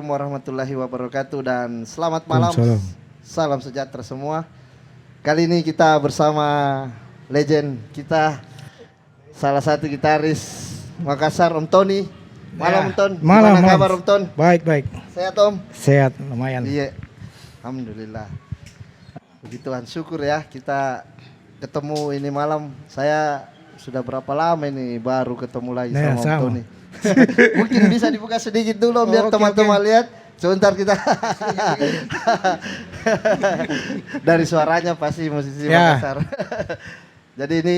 Warahmatullahi wabarakatuh dan selamat malam. Salam sejahtera semua. Kali ini kita bersama legend kita, salah satu gitaris Makassar, Om Tony. Malam Om Ton. Malam. Gimana kabar Om Ton? Baik. Sehat Om? Sehat lumayan. Iya. Alhamdulillah. Begituan, syukur ya kita ketemu ini malam. Saya sudah berapa lama ini baru ketemu lagi sama Om Tony. Mungkin bisa dibuka sedikit dulu biar teman-teman lihat. Sebentar kita dari suaranya pasti musisi Makassar. Jadi ini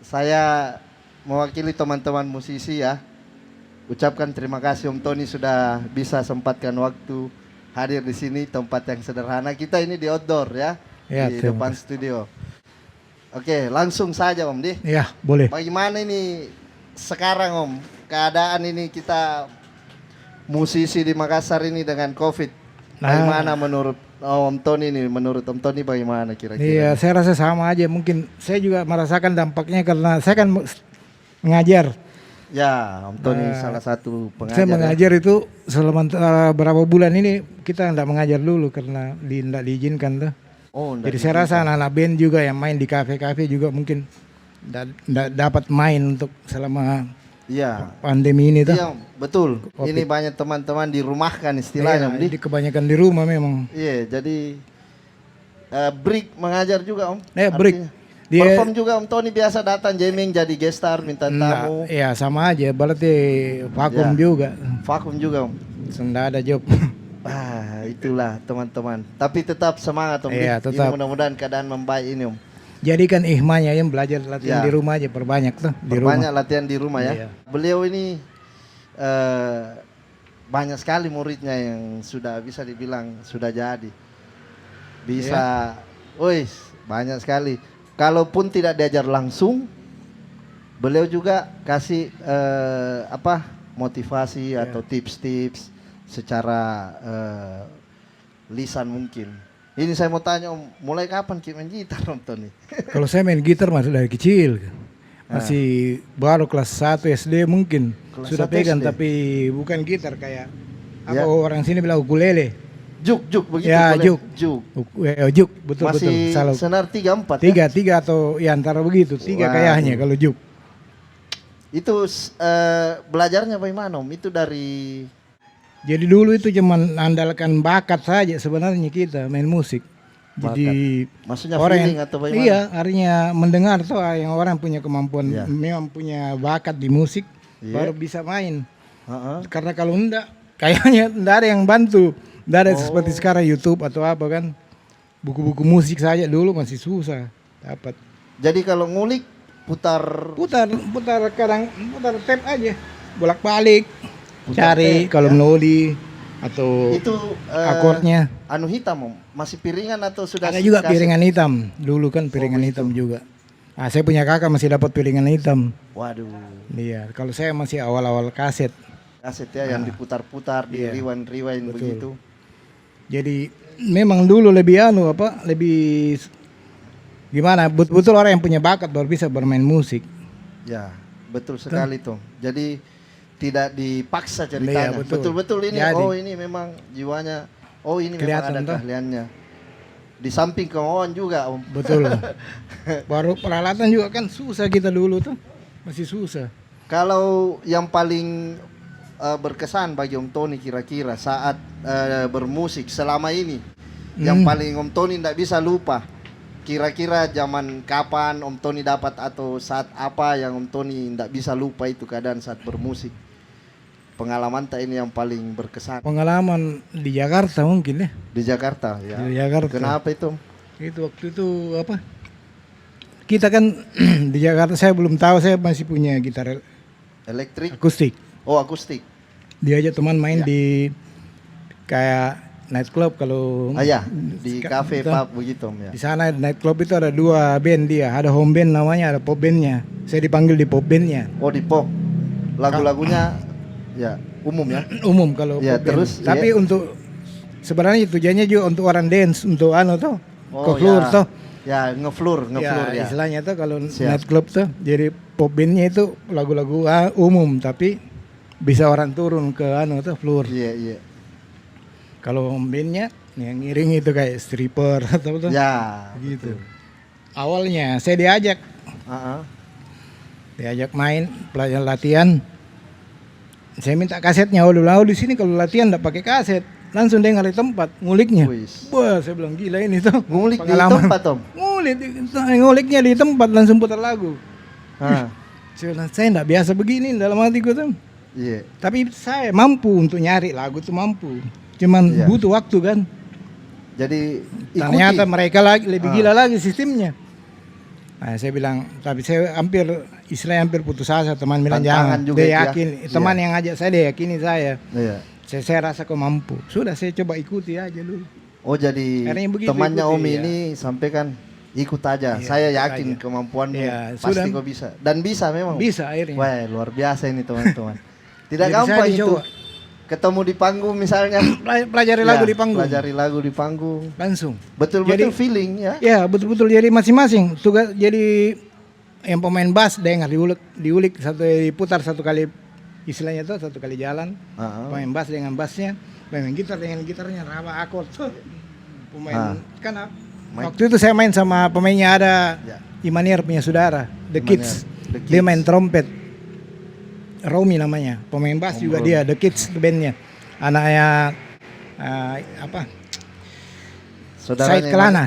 saya mewakili teman-teman musisi ya. Ucapkan terima kasih Om Tony sudah bisa sempatkan waktu hadir di sini, tempat yang sederhana. Kita ini di outdoor ya, di depan studio. Oke, langsung saja Om Di. Iya, boleh. Bagaimana ini sekarang Om, keadaan ini kita musisi di Makassar ini dengan COVID? Bagaimana menurut Om Tony ini? Menurut Om Tony bagaimana kira-kira? Iya, saya rasa sama aja. Mungkin saya juga merasakan dampaknya karena saya kan mengajar. Ya, Om Tony salah satu pengajar. Saya mengajar itu selama berapa bulan ini kita tidak mengajar dulu karena tidak diizinkan tuh. Oh, jadi saya rasa anak-anak band juga yang main di kafe-kafe juga mungkin tidak dapat main untuk selama pandemi ini tuh. Iya, betul. COVID. Ini banyak teman-teman dirumahkan istilahnya. Jadi kebanyakan di rumah memang. Iya, jadi break mengajar juga Om. Break. Dia perform juga Om Tony biasa datang jamming jadi guest star minta tamu. Iya sama aja, berarti vakum juga. Vakum juga Om. Sudah ada job. Itulah teman-teman. Tapi tetap semangat Om. Iya, tetap. Mudah-mudahan keadaan membaik ini Om. Jadikan ihmanya yang belajar latihan di rumah aja, perbanyak tuh di rumah. Perbanyak latihan di rumah ya. Iya. Beliau ini banyak sekali muridnya yang sudah bisa dibilang sudah jadi. Bisa, banyak sekali. Kalaupun tidak diajar langsung, beliau juga kasih motivasi atau tips-tips secara lisan mungkin. Ini saya mau tanya Om, mulai kapan main gitar Om Tony? Kalau saya main gitar masih dari kecil. Masih baru kelas 1 SD mungkin. Kelas sudah pegang SD. Tapi bukan gitar kayak apa orang sini bilang ukulele. Juk begitu. Ya, juk, betul. Masih salah. Senar 3-4 tiga atau ya antara begitu. 3 kayaknya kalau juk. Itu belajarnya bagaimana Om? Itu dari... Jadi dulu itu cuma andalkan bakat saja sebenarnya kita main musik. Bakat. Jadi maksudnya orang feeling atau bagaimana? Iya, artinya mendengar tuh yang orang punya kemampuan memang punya bakat di musik baru bisa main. Karena kalau enggak kayaknya enggak ada yang bantu. Enggak ada seperti sekarang YouTube atau apa kan. Buku-buku musik saja dulu masih susah dapat. Jadi kalau ngulik putar tape aja. Bolak-balik. Cari kalau melodi atau itu akornya. Anu hitam Om, masih piringan atau sudah? Ada juga piringan hitam. Dulu kan piringan hitam juga. Saya punya kakak masih dapat piringan hitam. Waduh. Iya, kalau saya masih awal-awal kaset. Kaset ya yang diputar-putar, di rewind begitu. Jadi memang dulu lebih lebih gimana? Betul orang yang punya bakat baru bisa bermain musik. Ya, betul sekali tuh. Jadi tidak dipaksa ceritanya. Betul-betul ini. Jadi, ini memang jiwanya. Ini memang ada keahliannya. Di samping kemauan juga Om. Betul. Baru peralatan juga kan susah kita dulu tuh. Masih susah. Kalau yang paling berkesan bagi Om Tony kira-kira saat bermusik selama ini, yang paling Om Tony tidak bisa lupa, kira-kira zaman kapan Om Tony dapat atau saat apa yang Om Tony tidak bisa lupa itu keadaan saat bermusik? Pengalaman ini yang paling berkesan. Pengalaman di Jakarta mungkin ya. Di Jakarta ya. Di Jakarta. Kenapa itu? Itu waktu itu apa? Kita kan di Jakarta, saya belum tahu, saya masih punya gitar elektrik. Akustik. Oh akustik. Dia aja teman main di kayak night club kalau di kafe pub begitu ya. Di sana night club itu ada 2 band dia, ada home band namanya, ada pop bandnya. Saya dipanggil di pop bandnya. Oh di pop. Lagu-lagunya umum ya. Umum kalau pop terus. Band. Tapi untuk sebenarnya tujuannya juga untuk orang dance, untuk ke-floor tuh. Ya ngefloor ya. Istilahnya tuh kalau night club tuh. Jadi pop bandnya itu lagu-lagu umum tapi bisa orang turun ke tuh floor. Iya, iya. Kalau bandnya yang ngiring itu kayak stripper atau apa tuh. Ya, Gitu. betul. Awalnya saya diajak Uh-uh. main pelajaran latihan. Saya minta kasetnya dulu. Di sini kalau latihan enggak pakai kaset, langsung dengar di tempat nguliknya. Wis. Wah, saya bilang gila ini tuh. Ngulik di pengalaman. tempat, Tom. Nguliknya di tempat langsung putar lagu. Ah. Saya bilang, saya enggak biasa begini dalam hatiku tuh. Iya. Tapi saya mampu untuk nyari lagu tuh mampu. Cuman Iya. butuh waktu kan. Jadi Ternyata ikuti. mereka lebih gila lagi sistemnya. Nah, saya bilang, tapi saya istilahnya hampir putus asa. Teman bilang Tantangan jangan. juga Dia itu ya. yakin, teman Iya. yang ngajak saya dia yakini saya. Iya. Saya rasa kau mampu. Sudah saya coba ikuti aja dulu. Oh, jadi Akhirnya begitu, temannya ikuti, Om ya. ini sampaikan ikut aja. Iya, Saya ikut yakin aja. kemampuanmu Iya, pasti sudah. kau bisa. Dan bisa memang. Bisa akhirnya. Wah, luar biasa ini teman-teman. Tidak Jadi saya gampang itu. dicoba. Ketemu di panggung misalnya. Pelajari lagu Ya, di panggung. Pelajari lagu di panggung. Langsung. Betul-betul Jadi- feeling ya. Ya betul-betul jadi masing-masing. Tugas jadi yang pemain bass dengar diulik diputar satu kali istilahnya tuh satu kali jalan. Ah, Pemain bass dengan bassnya, pemain gitar dengan gitarnya, raba akord. Pemain kan waktu itu saya main sama pemainnya ada Ya. Imanier punya saudara, The Imanier, Kids. The Dia Kids. main trompet. Romi namanya, pemain bass juga Romi. dia, The Kids bandnya. Anaknya Said Kelana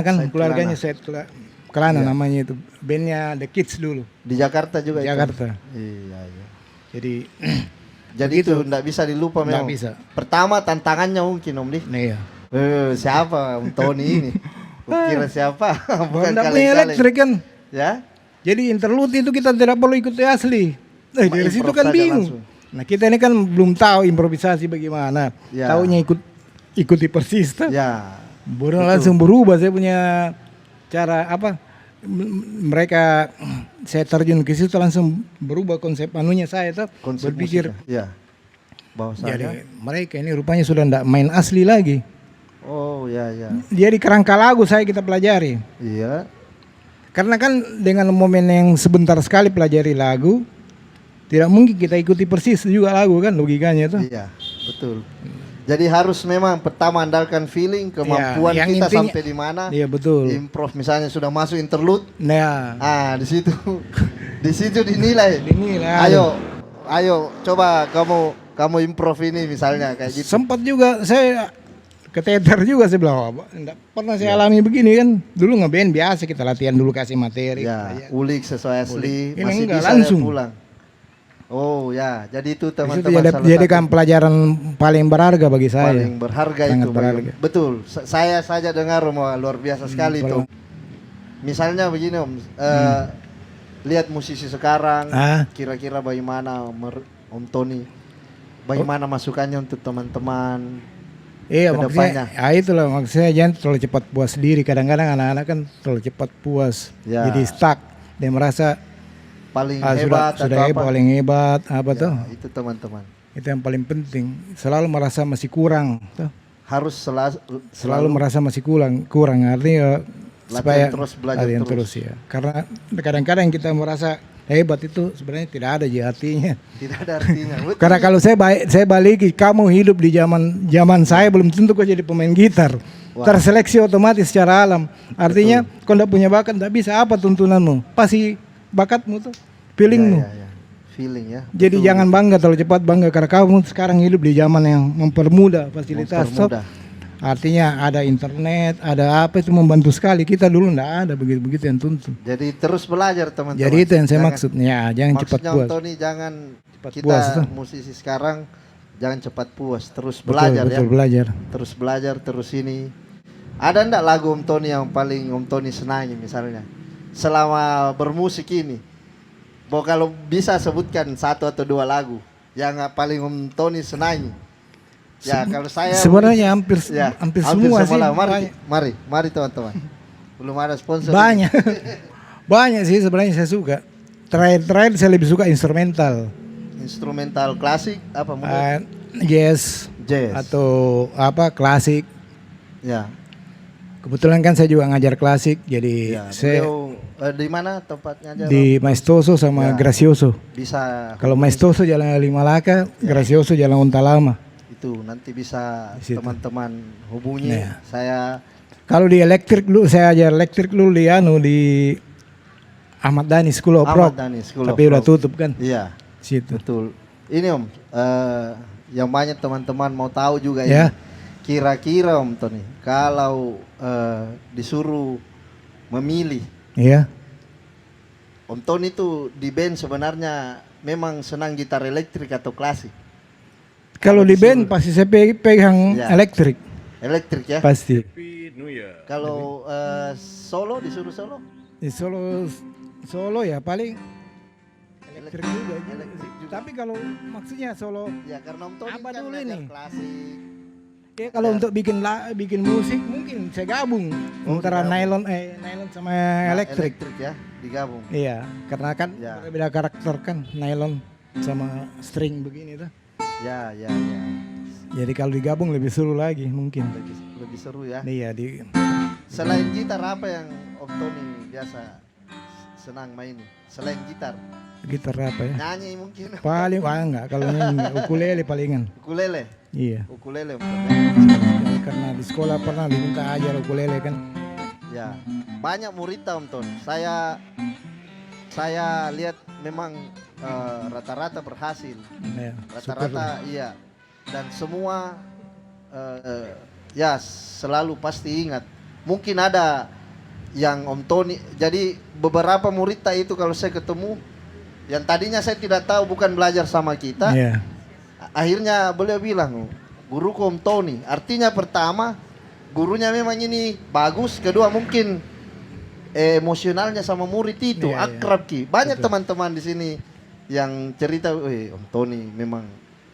kan Said keluarganya Kelana. Kelana Iya. namanya itu. Bandnya The Kids dulu. Di Jakarta juga itu? Jakarta. Iya, iya. Jadi Jadi Begitu. itu enggak bisa dilupa nggak memang. bisa. Pertama tantangannya mungkin Om Di. Nah, iya. Siapa Om Tony ini? Kukira siapa? Bukan Nggak punya kaleng-kaleng. elektrik kan. Ya? Jadi interlude itu kita tidak perlu ikuti asli. Dari situ Improv kan saja bingung. langsung. Nah kita ini kan belum tahu improvisasi bagaimana. Ya. Taunya ikuti persis. Tuh. Ya. Baru Betul. langsung berubah saya punya cara mereka saya terjun ke situ langsung berubah konsep anunya saya tuh Konsep berpikir musiknya. Ya. Bahwasanya. jadi mereka ini rupanya sudah tidak main asli lagi. Oh, ya, ya. Jadi kerangka lagu kita pelajari. Iya. Karena kan dengan momen yang sebentar sekali pelajari lagu, tidak mungkin kita ikuti persis juga lagu kan logikanya tuh. Iya, betul. Jadi harus memang pertama andalkan feeling, kemampuan yang kita intinya- sampai di mana. Iya betul. Improv misalnya sudah masuk interlude, Nah, di situ di situ dinilai. dinilai. Ayo coba kamu improv ini misalnya kayak gitu. Sempat juga saya keteter juga saya bilang, "Wah, enggak pernah saya Iya. alami begini kan. Dulu ngeband biasa kita latihan dulu kasih materi. Ya, ulik sesuai asli, Ini masih enggak, bisa langsung. ya pulang. Oh ya, jadi itu Itu teman-teman salah jadikan satu pelajaran paling berharga bagi saya. paling berharga Sangat itu. berharga. Betul. Saya saja dengar wah, luar biasa sekali itu. Misalnya begini Om, lihat musisi sekarang, kira-kira bagaimana Om Tony, bagaimana masukannya untuk teman-teman? Iya kedepannya. maksudnya, itulah maksudnya jangan terlalu cepat puas diri. Kadang-kadang anak-anak kan terlalu cepat puas, Ya. jadi stuck. Dia merasa Paling sudah hebat atau hebat, apa? paling hebat, apa Ya, tuh? itu teman-teman. Itu yang paling penting. Selalu merasa masih kurang, tuh. Harus Selalu merasa masih kurang. Artinya supaya terus, belajar latihan terus. ya. Karena kadang-kadang kita merasa hebat itu sebenarnya tidak ada artinya. tidak ada artinya. Betul. Karena kalau saya baliki, kamu hidup di zaman saya belum tentu kau jadi pemain gitar. Wah. Terseleksi otomatis secara alam. Artinya kau tidak punya bakat, tidak bisa apa tuntunanmu. Pasti bakatmu tuh, feelingmu. Ya. Feeling ya. Jadi Betul. jangan bangga terlalu cepat bangga karena kamu sekarang hidup di zaman yang mempermudah fasilitas. Mempermudah. Artinya ada internet, ada apa itu membantu sekali. Kita dulu enggak ada begitu-begitu yang tuntun. Jadi terus belajar teman-teman. Jadi itu yang saya maksud. Ya, jangan cepat maksudnya puas. Om Tony jangan Cepat kita puas, tuh. musisi sekarang jangan cepat puas, terus Betul, belajar betul, ya. belajar. Terus belajar terus ini. Ada enggak lagu Om Tony yang paling Om Tony senangi misalnya? Selama bermusik ini. Bahwa kalau bisa sebutkan satu atau dua lagu yang paling Om Tony senangi. Ya kalau saya Sebenarnya hampir ya, hampir semua sih. lah. Banyak. Mari teman-teman. Belum ada sponsor. Banyak. Banyak sih sebenarnya saya suka. Terakhir saya lebih suka instrumental. Instrumental klasik apa mungkin? Jazz Jazz. atau apa klasik. Ya. Kebetulan kan saya juga ngajar klasik, jadi Ya, saya beliau di mana tempatnya aja? di Maestoso sama Ya. Gracioso. Bisa Kalau hubungi Maestoso jalan Limalaka, Gracioso jalan Untalama. itu, nanti bisa Di situ. teman-teman hubungi Ya. saya. Kalau di elektrik dulu saya ajar elektrik dulu di Ahmad Dhani School of Ahmad Rock. Dhani School of Tapi udah Rock. tutup kan. Iya, Situ. betul. Ini Om, yang banyak teman-teman mau tahu juga Ya. ini. Kira-kira Om Tony, kalau disuruh memilih, Iya. Om Tony itu di band sebenarnya memang senang gitar elektrik atau klasik? Kalau di band pasti saya pegang Ya. elektrik. Elektrik ya. Pasti. Kalau solo disuruh solo? Di Solo ya paling elektrik juga. Elektrik juga. Tapi kalau maksudnya Solo Ya karena Om Tony Apa kan dulu ngajar ini? klasik. ya kalau untuk bikin musik mungkin saya gabung antara digabung. nylon sama Nah, elektrik. ya, digabung. Iya, karena kan Ya. berbeda karakter kan nylon sama string begini tuh. Ya. Jadi kalau digabung lebih seru lagi mungkin. Lebih seru ya. Iya di Selain gitar apa yang Om Tony biasa senang mainin? Selain gitar, gitar apa ya? nyanyi mungkin. Paling enggak kalau nyanyi enggak. Ukulele palingan. Ukulele. Iya. Ukulele Om Tony. Karena di sekolah pernah diminta ajar ukulele kan. Ya, banyak murid Om Tony. Saya lihat memang rata-rata berhasil. Ya, Rata-rata iya. Dan semua ya selalu pasti ingat. Mungkin ada yang Om Tony, jadi beberapa murid itu kalau saya ketemu, yang tadinya saya tidak tahu bukan belajar sama kita, Iya. akhirnya beliau bilang, guruku Om Tony. Artinya pertama, gurunya memang ini bagus, kedua mungkin emosionalnya sama murid itu Iya, akrab Ki. Banyak Betul. teman-teman di sini yang cerita, Om Tony memang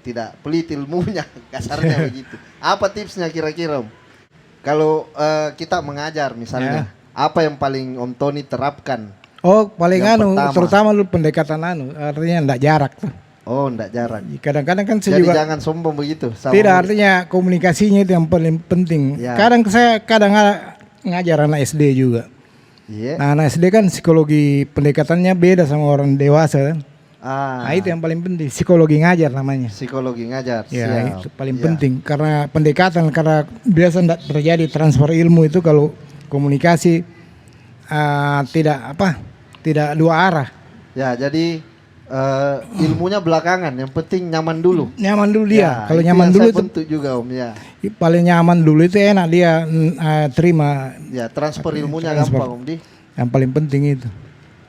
tidak pelit ilmunya, kasarnya begitu. Apa tipsnya kira-kira Om? Kalau kita mengajar misalnya, apa yang paling Om Tony terapkan? Oh, paling Yang pertama. terutama lu pendekatan artinya enggak jarak tuh. Oh, enggak jarang. Kadang-kadang kan saya Jadi juga jangan sombong begitu. sama tidak murid. artinya komunikasinya itu yang paling penting. Ya. Saya ngajar anak SD juga. Iya. Nah, anak SD kan psikologi pendekatannya beda sama orang dewasa kan. Ah, Nah, itu yang paling penting, psikologi ngajar namanya. psikologi ngajar. Ya, Siap. itu paling Iya. penting karena pendekatan karena biasa tidak terjadi transfer ilmu itu kalau komunikasi tidak dua arah. Ya, jadi ilmunya belakangan, yang penting nyaman dulu. Nyaman dulu dia. Ya, Kalau itu nyaman yang dulu saya itu bentuk juga Om ya. paling nyaman dulu itu enak dia terima. Ya, transfer ilmunya transfer. gampang Om Di. Yang paling penting itu.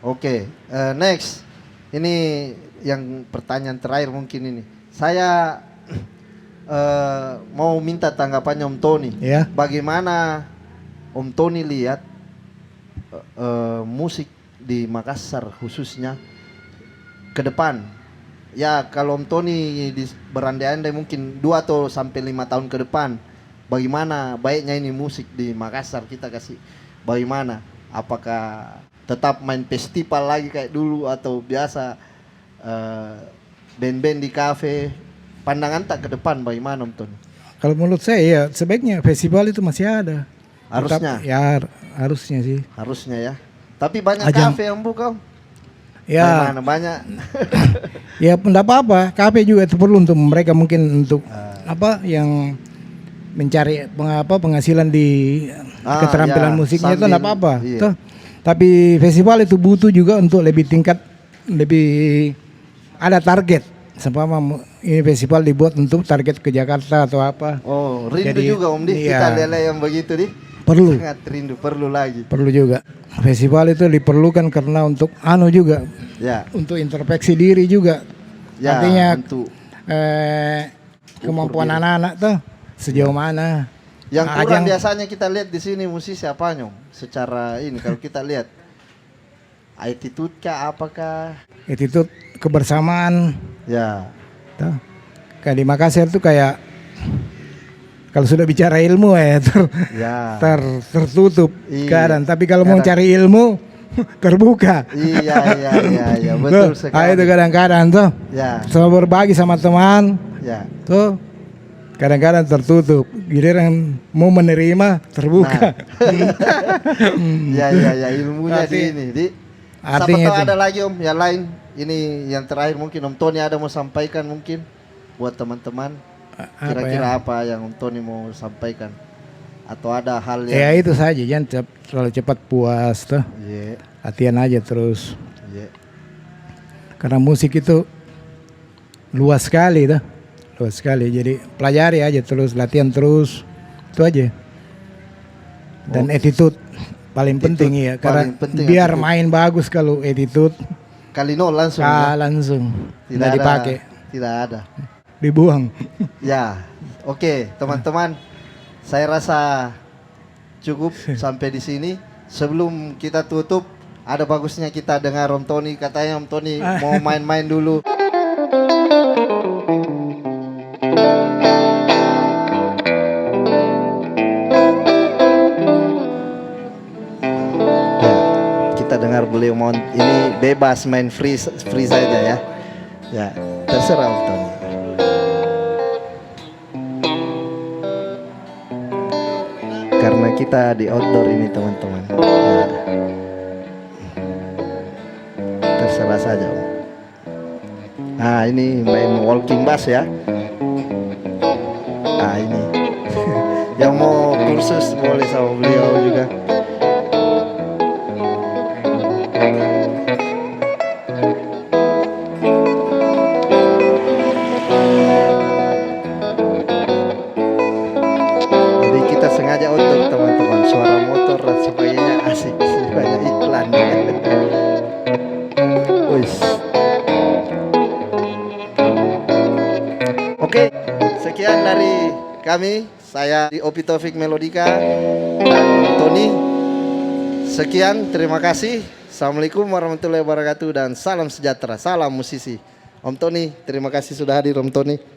Oke, next. Ini yang pertanyaan terakhir mungkin ini. Saya mau minta tanggapannya Om Tony. Ya. Bagaimana Om Tony lihat musik di Makassar khususnya ke depan? Ya, kalau Om Tony berandai-andai mungkin 2 atau sampai 5 tahun ke depan, bagaimana baiknya ini musik di Makassar, kita kasih bagaimana? Apakah tetap main festival lagi kayak dulu atau biasa band-band di kafe? Pandangan tak ke depan bagaimana Om Tony? Kalau menurut saya ya sebaiknya festival itu masih ada. Harusnya. Ya harusnya sih. Harusnya ya. Tapi banyak Ajang. kafe yang buka Om. Ya. Bagaimana? Banyak. Ya enggak apa-apa. Kafe juga itu perlu untuk mereka mungkin untuk yang mencari penghasilan di keterampilan ya, musiknya itu sambil, enggak apa-apa. iya. Toh. Tapi festival itu butuh juga untuk lebih ada target. Seumpama ini festival dibuat untuk target ke Jakarta atau apa. Oh, rindu Jadi, juga Om Di. iya. Kita lele yang begitu di. Perlu. Sangat rindu, perlu lagi. Perlu juga. Festival itu diperlukan karena untuk juga Ya. untuk introspeksi diri juga. Ya, Artinya untuk kemampuan anak-anak tuh sejauh mana. yang Nah, kurang ajang- biasanya kita lihat di sini musisi apa Om? Secara ini kalau kita lihat attitude kah apakah? Attitude kebersamaan. Ya. Tuh. Kayak di Makassar tuh kayak kalau sudah bicara ilmu Ya. tertutup Iya. keadaan. Tapi kalau mau Kadang- cari ilmu terbuka. Iya, betul Tuh, sekali. itu kadang-kadang tuh Ya, sama berbagi sama teman ya. tuh Kadang-kadang tertutup, giliran mau menerima terbuka. Ya ilmunya di ini. Siapa Artinya tahu itu. ada lagi Om yang lain. Ini yang terakhir mungkin Om Tony ada mau sampaikan mungkin buat teman-teman. Kira-kira apa yang Om Tony mau sampaikan? Atau ada hal yang Ya itu saja, jangan terlalu cepat puas tuh. Iya. Latihan aja terus. Iya. Karena musik itu luas sekali tuh. Luas sekali. Jadi pelajari aja terus, latihan terus. Itu aja. Dan attitude paling penting ya, karena penting biar attitude. main bagus kalau attitude Kali nol langsung. langsung tidak dipakai, Tidak ada. dibuang. Ya, oke teman-teman, saya rasa cukup sampai di sini. Sebelum kita tutup, ada bagusnya kita dengar Om Tony. Katanya Om Tony mau main-main dulu. Ya, kita dengar beliau mau ini bebas main free saja ya. Ya, terserah Om Tony. Karena kita di outdoor ini teman-teman ya. Terserah saja Om. Nah ini main walking bass ya. Ah ini yang mau kursus boleh sama beliau juga. Jadi kita sengaja outdoor teman-teman, suara motor dan sebagainya asik, banyak iklan. Wis. Oke, sekian dari kami. Saya di Opi Taufik Melodika dan Om Tony. Sekian, terima kasih. Assalamualaikum warahmatullahi wabarakatuh dan salam sejahtera, salam musisi. Om Tony, terima kasih sudah hadir Om Tony.